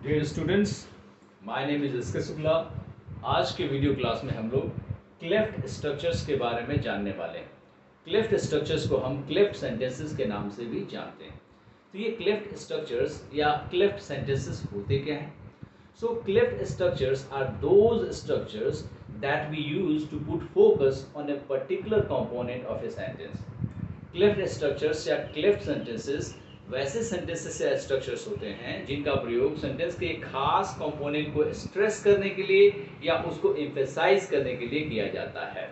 Dear students, my name is S K Shukla. आज के video class में हम लोग क्लेफ्ट स्ट्रक्चर्स के बारे में जानने वाले हैं। क्लेफ्ट स्ट्रक्चर्स को हम क्लेफ्ट सेंटेंसेस के नाम से भी जानते हैं। तो ये क्लेफ्ट स्ट्रक्चर्स या क्लेफ्ट सेंटेंसेस होते क्या हैं? So cleft structures are those structures that we use to put focus on a particular component of a sentence. Cleft structures या क्लेफ्ट सेंटेंसेस वैसे सेंटेंसेस या स्ट्रक्चर्स होते हैं जिनका प्रयोग सेंटेंस के एक खास कंपोनेंट को स्ट्रेस करने के लिए या उसको एम्फेसाइज करने के लिए किया जाता है।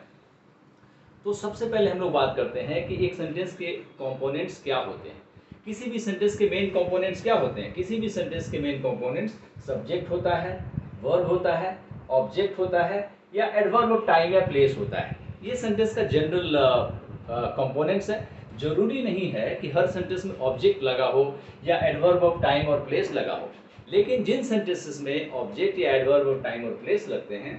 तो सबसे पहले हम लोग बात करते हैं कि एक सेंटेंस के कंपोनेंट्स क्या होते हैं। किसी भी सेंटेंस के मेन कंपोनेंट्स क्या होते हैं? किसी भी सेंटेंस के मेन कंपोनेंट्स सब्जेक्ट होता है, वर्ब होता है, ऑब्जेक्ट होता है या एडवर्ब ऑफ टाइम या प्लेस होता है। ये सेंटेंस का जनरल कंपोनेंट्स है। जरूरी नहीं है कि हर सेंटेंस में ऑब्जेक्ट लगा हो या एडवर्ब ऑफ टाइम और प्लेस लगा हो, लेकिन जिन सेंटेंसेस में ऑब्जेक्ट या एडवर्ब ऑफ टाइम और प्लेस लगते हैं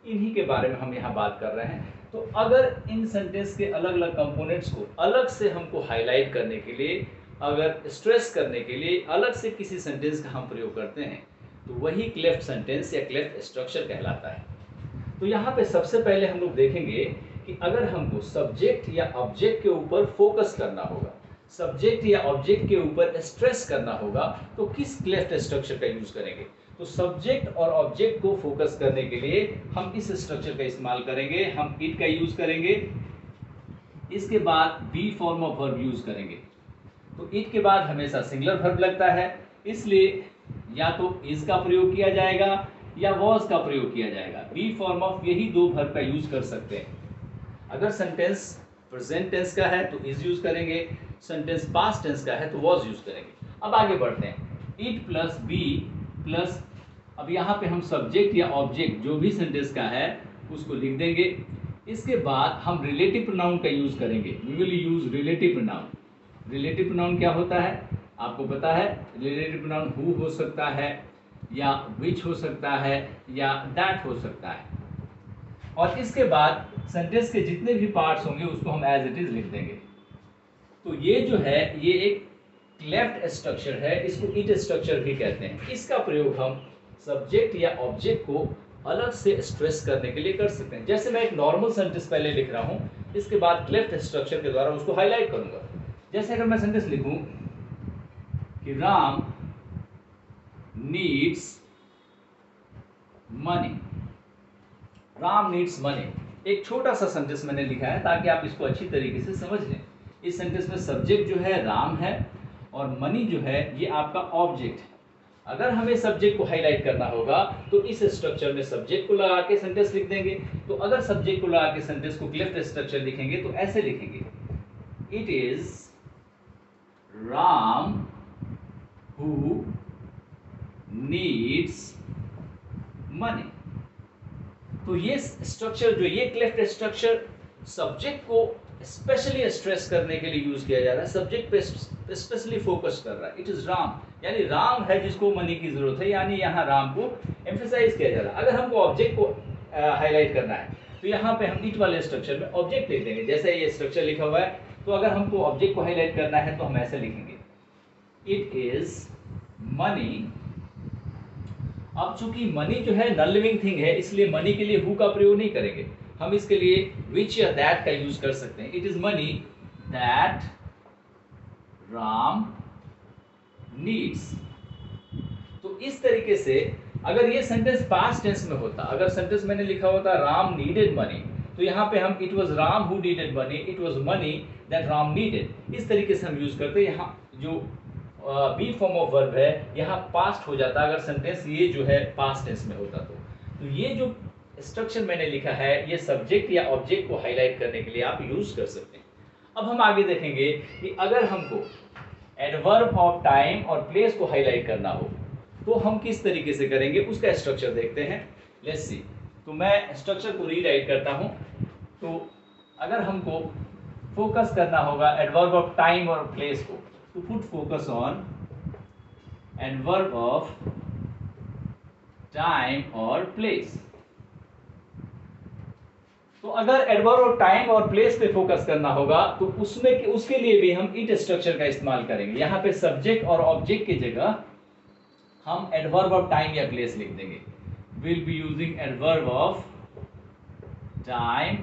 इन्हीं के बारे में हम यहाँ बात कर रहे हैं। तो अगर इन सेंटेंस के अलग अलग कंपोनेंट्स को अलग से हमको हाईलाइट करने के लिए, अगर स्ट्रेस करने के लिए अलग से किसी सेंटेंस का हम प्रयोग करते हैं तो वही क्लेफ्ट सेंटेंस या क्लेफ्ट स्ट्रक्चर कहलाता है। तो यहाँ पे सबसे पहले हम लोग देखेंगे कि अगर हमको सब्जेक्ट या ऑब्जेक्ट के ऊपर फोकस करना होगा, सब्जेक्ट या ऑब्जेक्ट के ऊपर स्ट्रेस करना होगा, तो किस क्लेफ्ट स्ट्रक्चर का यूज करेंगे? तो सब्जेक्ट और ऑब्जेक्ट को फोकस करने के लिए हम इस स्ट्रक्चर का इस्तेमाल करेंगे। हम इट का यूज करेंगे, इसके बाद be form of verb use करेंगे। तो इट के बाद हमेशा सिंगुलर वर्ब लगता है, इसलिए या तो इज का प्रयोग किया जाएगा या वॉज का प्रयोग किया जाएगा। बी फॉर्म ऑफ यही दो वर्ब का यूज कर सकते हैं। अगर सेंटेंस प्रेजेंट टेंस का है तो इज यूज करेंगे, सेंटेंस पास्ट टेंस का है तो वॉज यूज करेंगे। अब आगे बढ़ते हैं। इट प्लस बी प्लस, अब यहाँ पे हम सब्जेक्ट या ऑब्जेक्ट जो भी सेंटेंस का है उसको लिख देंगे। इसके बाद हम रिलेटिव प्रोनाउन का यूज करेंगे। We will use relative pronoun. Relative pronoun क्या होता है आपको पता है? रिलेटिव प्रोनाउन हु हो सकता है या विच हो सकता है या दैट हो सकता है। और इसके बाद सेंटेंस के जितने भी पार्ट्स होंगे उसको हम एज इट इज लिख देंगे। तो ये जो है ये एक क्लेफ्ट स्ट्रक्चर है, इसको इट स्ट्रक्चर भी कहते हैं। इसका प्रयोग हम सब्जेक्ट या ऑब्जेक्ट को अलग से स्ट्रेस करने के लिए कर सकते हैं। जैसे मैं एक नॉर्मल सेंटेंस पहले लिख रहा हूं, इसके बाद क्लेफ्ट स्ट्रक्चर के द्वारा उसको हाईलाइट करूंगा। जैसे अगर मैं सेंटेंस लिखूं कि Ram needs money, Ram needs money, एक छोटा सा सेंटेंस मैंने लिखा है ताकि आप इसको अच्छी तरीके से समझ लें। इस सेंटेंस में सब्जेक्ट जो है राम है और मनी जो है ये आपका ऑब्जेक्ट है। अगर हमें सब्जेक्ट को हाईलाइट करना होगा तो इस स्ट्रक्चर में सब्जेक्ट को लगा के सेंटेंस लिख देंगे। तो अगर सब्जेक्ट को लगा के सेंटेंस को क्लेफ्ट स्ट्रक्चर लिखेंगे तो ऐसे लिखेंगे, it is Ram who needs money. तो ये स्ट्रक्चर जो ये क्लेफ्ट स्ट्रक्चर सब्जेक्ट को स्पेशली स्ट्रेस करने के लिए यूज किया जा रहा है, सब्जेक्ट पे स्पेशली फोकस कर रहा है। इट इज राम, यानी राम है जिसको मनी की जरूरत है, यानी यहाँ राम को एम्फेसाइज किया जा रहा है। अगर हमको ऑब्जेक्ट को हाईलाइट करना है तो यहाँ पे हम इट वाले स्ट्रक्चर में ऑब्जेक्ट लिख देंगे। जैसे ये स्ट्रक्चर लिखा हुआ है, तो अगर हमको ऑब्जेक्ट को हाईलाइट करना है तो हम ऐसे लिखेंगे, इट इज मनी। अब चूंकि मनी जो है नॉन लिविंग थिंग है, इसलिए मनी के लिए हु का प्रयोग नहीं करेंगे। हम इसके लिए विच या दैट का यूज कर सकते हैं। It is money that Ram needs. तो इस तरीके से अगर ये सेंटेंस पास्ट टेंस में होता, अगर सेंटेंस मैंने लिखा होता राम नीडेड मनी, तो यहाँ पे हम it was Ram who needed money, it was money that Ram needed, इस तरीके से हम यूज करते हैं। यहाँ जो बी फॉर्म ऑफ वर्ब है यहाँ पास्ट हो जाता अगर सेंटेंस ये जो है पास्ट टेंस में होता। तो ये जो स्ट्रक्चर मैंने लिखा है ये सब्जेक्ट या ऑब्जेक्ट को हाईलाइट करने के लिए आप यूज कर सकते हैं। अब हम आगे देखेंगे कि अगर हमको एडवर्ब ऑफ टाइम और प्लेस को हाईलाइट करना हो तो हम किस तरीके से करेंगे, उसका स्ट्रक्चर देखते हैं। Let's see. तो मैं स्ट्रक्चर को रीराइट करता हूं। तो अगर हमको फोकस करना होगा एडवर्ब ऑफ टाइम और प्लेस को, to put focus on adverb of time or place। तो अगर एडवर्ब ऑफ टाइम और प्लेस पे फोकस करना होगा तो उसमें उसके लिए भी हम इट स्ट्रक्चर का इस्तेमाल करेंगे। यहाँ पे सब्जेक्ट और ऑब्जेक्ट की जगह हम एडवर्ब ऑफ टाइम या प्लेस लिख देंगे। Will be using adverb of time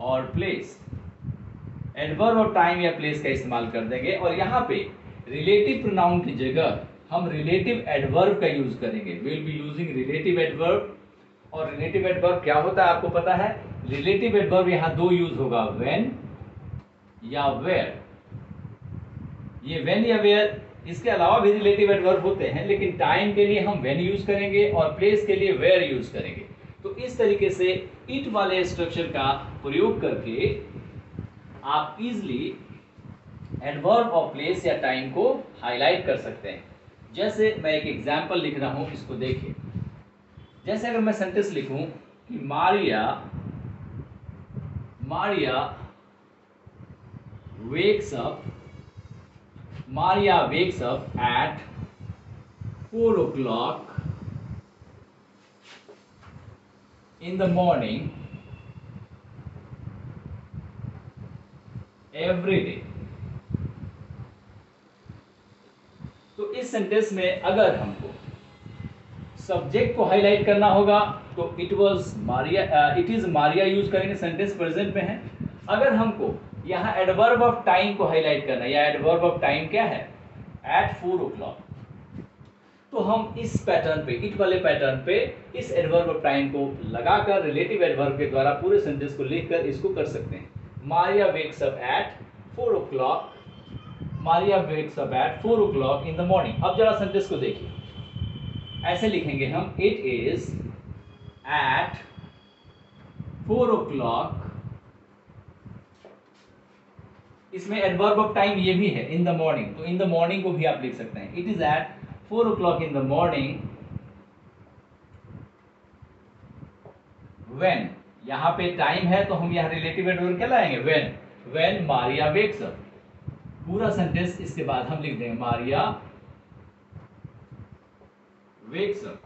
और प्लेस। एडवर्ब ऑफ टाइम या प्लेस का इस्तेमाल कर देंगे और यहाँ पे रिलेटिव प्रोनाउन की जगह हम रिलेटिव एडवर्ब का यूज करेंगे। Will be using relative adverb. और रिलेटिव एडवर्ब क्या होता है आपको पता है? रिलेटिव एडवर्ब यहाँ दो यूज होगा, व्हेन या वेयर। ये व्हेन या वेयर, इसके अलावा भी रिलेटिव एडवर्ब होते हैं, लेकिन टाइम के लिए हम व्हेन यूज करेंगे और प्लेस के लिए वेयर यूज करेंगे। तो इस तरीके से इट वाले स्ट्रक्चर का प्रयोग करके आप इजिली एडवर्ब ऑफ प्लेस या टाइम को हाईलाइट कर सकते हैं। जैसे मैं एक एग्जाम्पल लिख रहा हूं, इसको देखिए। जैसे अगर मैं सेंटेंस लिखूं कि Maria wakes up at 4 o'clock in the morning every day। तो इस सेंटेंस में अगर हमको सब्जेक्ट को हाईलाइट करना होगा तो इट इज मारिया यूज करेंगे, सेंटेंस प्रेजेंट में है। अगर हमको यहाँ एडवर्ब ऑफ टाइम को हाईलाइट करना है, या एडवर्ब ऑफ टाइम क्या है? Eight 4 o'clock। तो हम इस पैटर्न पे, इट वाले पैटर्न पे इस एडवर्ब ऑफ टाइम को लगाकर रिलेटिव एडवर्ब के द्वारा पूरे सेंटेंस को लिखकर इसको कर सकते हैं। Maria wakes up at 4 o'clock, Maria wakes up at 4 o'clock in the morning. अब जरा सेंटेंस को देखिए, ऐसे लिखेंगे हम, इट इज एट 4 o'clock। इसमें एडवर्ब ऑफ टाइम ये भी है, इन द मॉर्निंग, तो इन द मॉर्निंग को भी आप लिख सकते हैं। It is at 4 o'clock in the morning when, यहाँ पे टाइम है तो हम यहाँ रिलेटिव एडवर्ब क्या लाएंगे? When Maria wakes up. पूरा सेंटेंस इसके बाद हम लिख देंगे, मारिया वेक्स अप।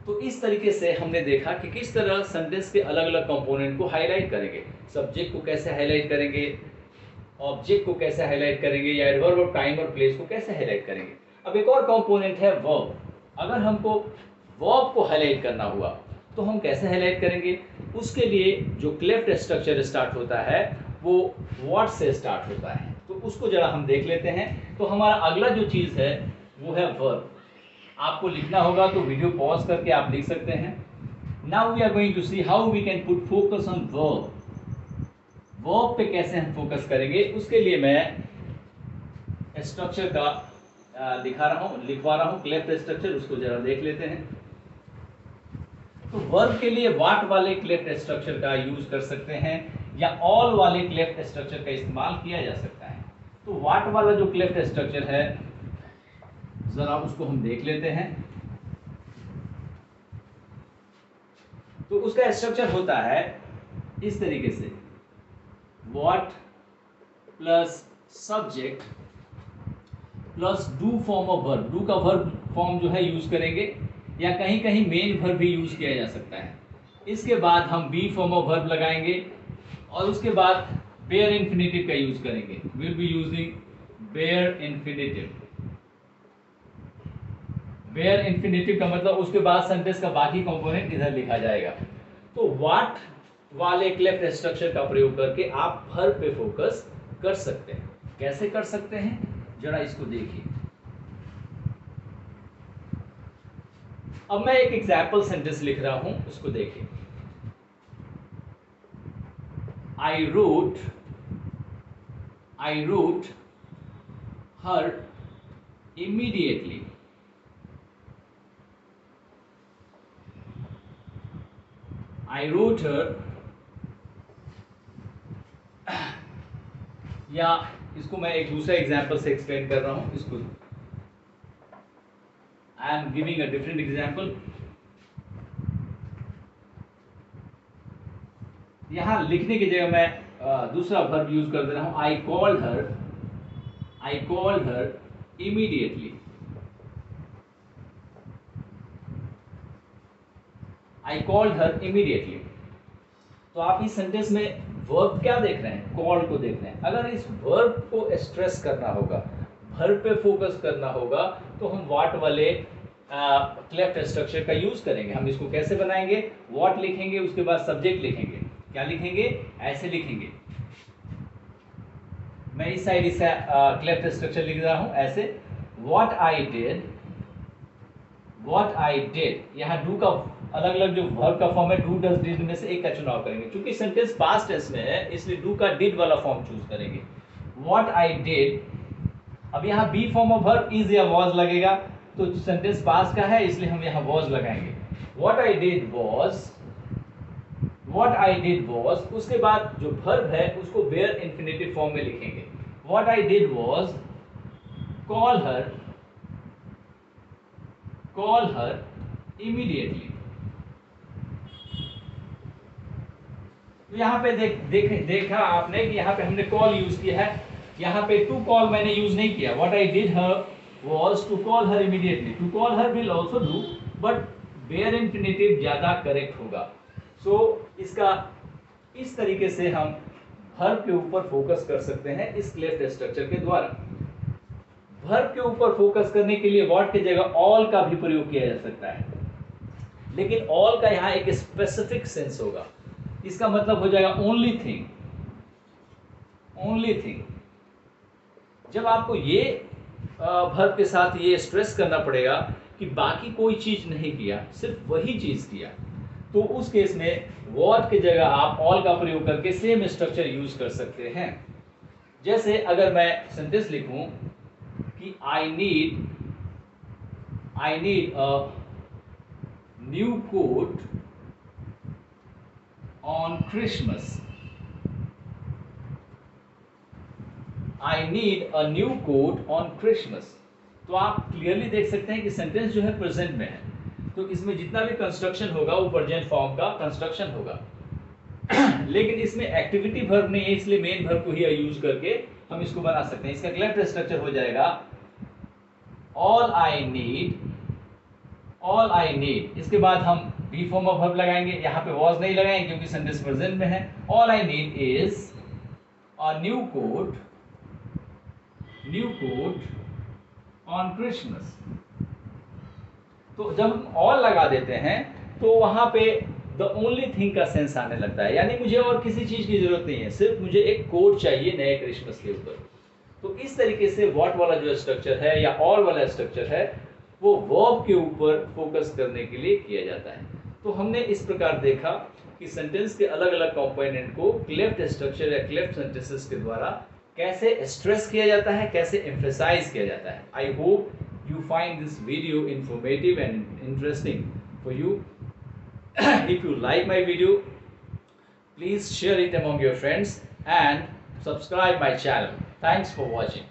तो इस तरीके से हमने देखा कि किस तरह सेंटेंस के अलग अलग कंपोनेंट को हाईलाइट करेंगे। सब्जेक्ट को कैसे हाईलाइट करेंगे, ऑब्जेक्ट को कैसे हाईलाइट करेंगे, या एडवर्ब ऑफ टाइम और प्लेस को कैसे हाईलाइट करेंगे। अब एक और कंपोनेंट है वर्ब। अगर हमको वर्ब को हाईलाइट करना हुआ तो हम कैसे हाईलाइट करेंगे? उसके लिए जो क्लेफ्ट स्ट्रक्चर स्टार्ट होता है वो व्हाट से स्टार्ट होता है, तो उसको जरा हम देख लेते हैं। तो हमारा अगला जो चीज़ है वो है वर्ब। आपको लिखना होगा तो वीडियो पॉज करके आप लिख सकते हैं। Now we are going to see how we can put focus on verb. Verb पे कैसे हम फोकस करेंगे, उसके लिए मैं स्ट्रक्चर का लिखवा रहा हूँ क्लेफ्ट स्ट्रक्चर, उसको जरा देख लेते हैं। तो वर्ब के लिए व्हाट वाले क्लेफ्ट स्ट्रक्चर का यूज कर सकते हैं या ऑल वाले क्लेफ्ट स्ट्रक्चर का इस्तेमाल किया जा सकता है। तो व्हाट वाला जो क्लेफ्ट स्ट्रक्चर है जरा उसको हम देख लेते हैं। तो उसका स्ट्रक्चर होता है इस तरीके से, what plus subject plus do form of verb. Do का वर्ब फॉर्म जो है यूज करेंगे, या कहीं कहीं मेन वर्ब भी यूज किया जा सकता है। इसके बाद हम बी फॉर्म ऑफ वर्ब लगाएंगे और उसके बाद बेयर इन्फिनेटिव का यूज करेंगे। Will be using bare infinitive. Bare infinitive का मतलब उसके बाद सेंटेंस का बाकी कंपोनेंट इधर लिखा जाएगा। तो व्हाट वाले क्लेफ्ट स्ट्रक्चर का प्रयोग करके आप वर्ब पे फोकस कर सकते हैं। कैसे कर सकते हैं जरा इसको देखिए। अब मैं एक एग्जाम्पल सेंटेंस लिख रहा हूं, उसको देखिए। I wrote her immediately। I wrote her, या इसको मैं एक दूसरा एग्जाम्पल से एक्सप्लेन कर रहा हूं। इसको I am giving a different example. यहां लिखने की जगह मैं दूसरा वर्ब यूज कर दे रहा हूं। I called her immediately. I called her immediately. तो आप इस सेंटेंस में वर्ब क्या देख रहे हैं? कॉल को देख रहे हैं। अगर इस वर्ब को स्ट्रेस करना होगा, वर्ब पे फोकस करना होगा तो हम व्हाट वाले क्लेफ्ट स्ट्रक्चर का यूज करेंगे। हम इसको कैसे बनाएंगे, व्हाट लिखेंगे, उसके बाद सब्जेक्ट लिखेंगे। क्या लिखेंगे, ऐसे लिखेंगे। मैं इस साइड इस क्लेफ्ट स्ट्रक्चर लिख रहा हूं ऐसे, व्हाट आई डिड। यहाँ डू का अलग अलग जो वर्ब का फॉर्म है, डू डज डिड में से एक का चुनाव करेंगे। क्योंकि सेंटेंस पास्ट टेंस में है इसलिए डू का डिड वाला फॉर्म चूज करेंगे। व्हाट आई डिड, अब यहाँ be form of verb is या वाज लगेगा, तो सेंटेंस पास्ट का है इसलिए हम यहाँ वाज लगाएंगे। व्हाट आई डिड वाज, उसके बाद जो वर्ब है उसको बेयर इंफिनिटिव फॉर्म में लिखेंगे। What I did was call her immediately. तो यहाँ पे देखा आपने कि यहाँ पे हमने कॉल यूज किया है, यहाँ पे टू कॉल मैंने यूज नहीं किया। What I did her was to call her immediately. To call her will also do, but bare infinitive ज्यादा करेक्ट होगा। So इसका इस तरीके से हम verb के ऊपर फोकस कर सकते हैं इस क्लेफ्ट स्ट्रक्चर के द्वारा। verb के ऊपर फोकस करने के लिए what की जगह all का भी प्रयोग किया जा सकता है, लेकिन all का यहाँ एक स्पेसिफिक सेंस होगा। इसका मतलब हो जाएगा ओनली थिंग। जब आपको ये वर्ब के साथ ये स्ट्रेस करना पड़ेगा कि बाकी कोई चीज नहीं किया, सिर्फ वही चीज किया, तो उस केस में व्हाट की जगह आप ऑल का प्रयोग करके सेम स्ट्रक्चर यूज कर सकते हैं। जैसे अगर मैं सेंटेंस लिखूं कि I need a new coat on Christmas. I need a new coat on Christmas। तो आप क्लियरली देख सकते हैं कि सेंटेंस जो है प्रेजेंट में है, तो इसमें जितना भी कंस्ट्रक्शन होगा वो प्रेजेंट फॉर्म का कंस्ट्रक्शन होगा। लेकिन इसमें एक्टिविटी वर्ब नहीं है, इसलिए मेन वर्ब को ही यूज करके हम इसको बना सकते हैं। इसका क्लेफ्ट स्ट्रक्चर हो जाएगा all I need। इसके बाद हम बी फॉर्म ऑफ वर्ब लगाएंगे, यहाँ पे was नहीं लगाएंगे क्योंकि सेंटेंस प्रेजेंट में है। all I need is a new coat on Christmas। तो जब हम all लगा देते हैं तो वहां पे द ओनली थिंग का सेंस आने लगता है, यानी मुझे और किसी चीज की जरूरत नहीं है, सिर्फ मुझे एक कोट चाहिए नए क्रिसमस के ऊपर। तो इस तरीके से व्हाट वाला जो स्ट्रक्चर है या ऑल वाला स्ट्रक्चर है वो वर्ब के ऊपर फोकस करने के लिए किया जाता है। तो हमने इस प्रकार देखा कि सेंटेंस के अलग अलग कंपोनेंट को क्लेफ्ट स्ट्रक्चर या क्लेफ्ट सेंटेंसेस के द्वारा कैसे स्ट्रेस किया जाता है, कैसे एम्फसाइज किया जाता है। I hope you find this video informative and interesting for you। If you like my video, please share it among your friends and subscribe my channel. Thanks for watching।